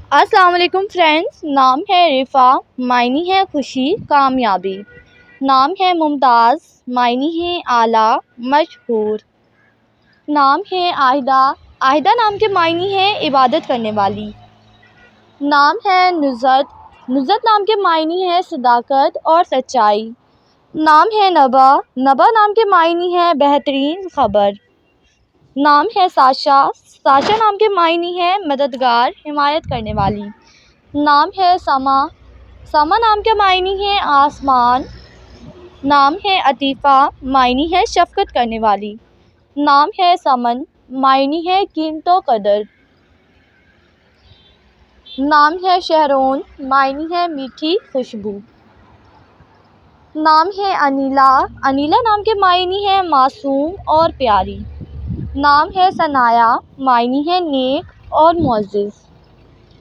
السلام علیکم فرینڈس، نام ہے رفا، معنی ہے خوشی کامیابی۔ نام ہے ممتاز، معنی ہے اعلیٰ مشہور۔ نام ہے عاہدہ، عاہدہ نام کے معنی ہے عبادت کرنے والی۔ نام ہے نزہت، نزہت نام کے معنی ہے صداقت اور سچائی۔ نام ہے نبا، نبا نام کے معنی ہے بہترین خبر۔ نام ہے ساشا، ساشا نام کے معنی ہے مددگار، حمایت کرنے والی۔ نام ہے سما، سما نام کے معنی ہے آسمان۔ نام ہے عطیفہ، معنی ہے شفقت کرنے والی۔ نام ہے سمن، معنی ہے قیمت و قدر۔ نام ہے شہرون، معنی ہے میٹھی خوشبو۔ نام ہے انیلا، انیلا نام کے معنی ہے معصوم اور پیاری۔ نام ہے ثنایا، معنی ہے نیک اور معزز۔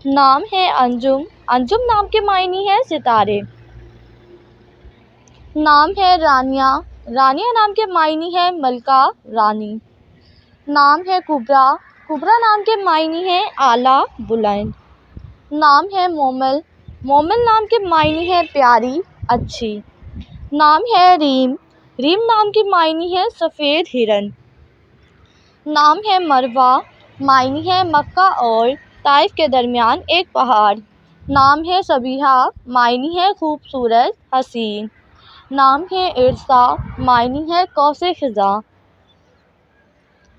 نام ہے انجم، انجم نام کے معنی ہے ستارے۔ نام ہے رانیہ، رانیہ نام کے معنی ہے ملکہ رانی۔ نام ہے کبریٰ، کبریٰ نام کے معنی ہے اعلیٰ بلند۔ نام ہے مومل، مومل نام کے معنی ہے پیاری اچھی۔ نام ہے ریم، ریم نام کے معنی ہے سفید ہرن۔ نام ہے مروہ، معنی ہے مکہ اور طائف کے درمیان ایک پہاڑ۔ نام ہے صبیحہ، معنی ہے خوبصورت حسین۔ نام ہے ارسا، معنی ہے قوس خزاں۔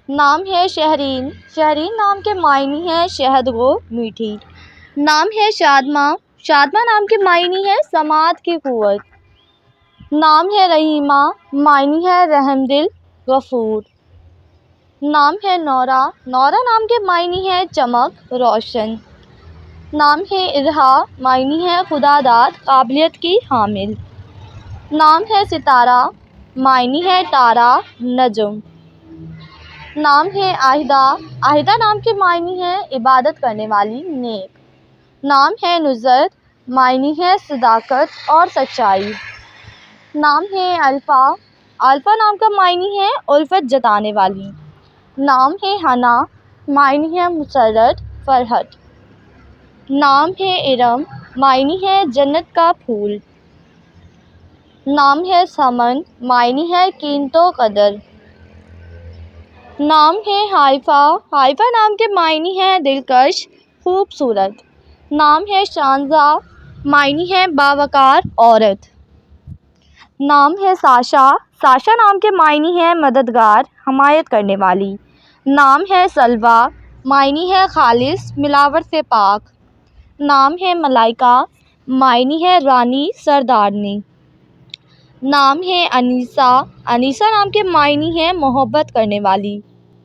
نام ہے شہرین، شہرین نام کے معنی ہے شہد و میٹھی۔ نام ہے شادماں، شادماں نام کے معنی ہے سماعت کی قوت۔ نام ہے رحیمہ، معنی ہے رحم دل غفور۔ نام ہے نورہ، نورہ نام کے معنی ہے چمک روشن۔ نام ہے ارہا، معنی ہے خدا داد قابلیت کی حامل۔ نام ہے ستارہ، معنی ہے تارا نجم۔ نام ہے عاہدہ، عاہدہ نام کے معنی ہے عبادت کرنے والی نیک۔ نام ہے نزہت، معنی ہے صداقت اور سچائی۔ نام ہے الفا، الفا نام کا معنی ہے الفت جتانے والی۔ نام ہے ہنا، معنی ہے مسرت فرحت۔ نام ہے ارم، معنی ہے جنت کا پھول۔ نام ہے سمن، معنی ہے قیمت و قدر۔ نام ہے ہائفہ، ہائفہ نام کے معنی ہے دلکش خوبصورت۔ نام ہے شانزا، معنی ہے باوقار عورت۔ نام ہے ساشا، ساشا نام کے معنی ہے مددگار، حمایت کرنے والی۔ نام ہے سلویٰ، معنی ہے خالص ملاوٹ سے پاک۔ نام ہے ملائکہ، معنی ہے رانی سردارنی۔ نام ہے انیسہ، انیسہ نام کے معنی ہے محبت کرنے والی۔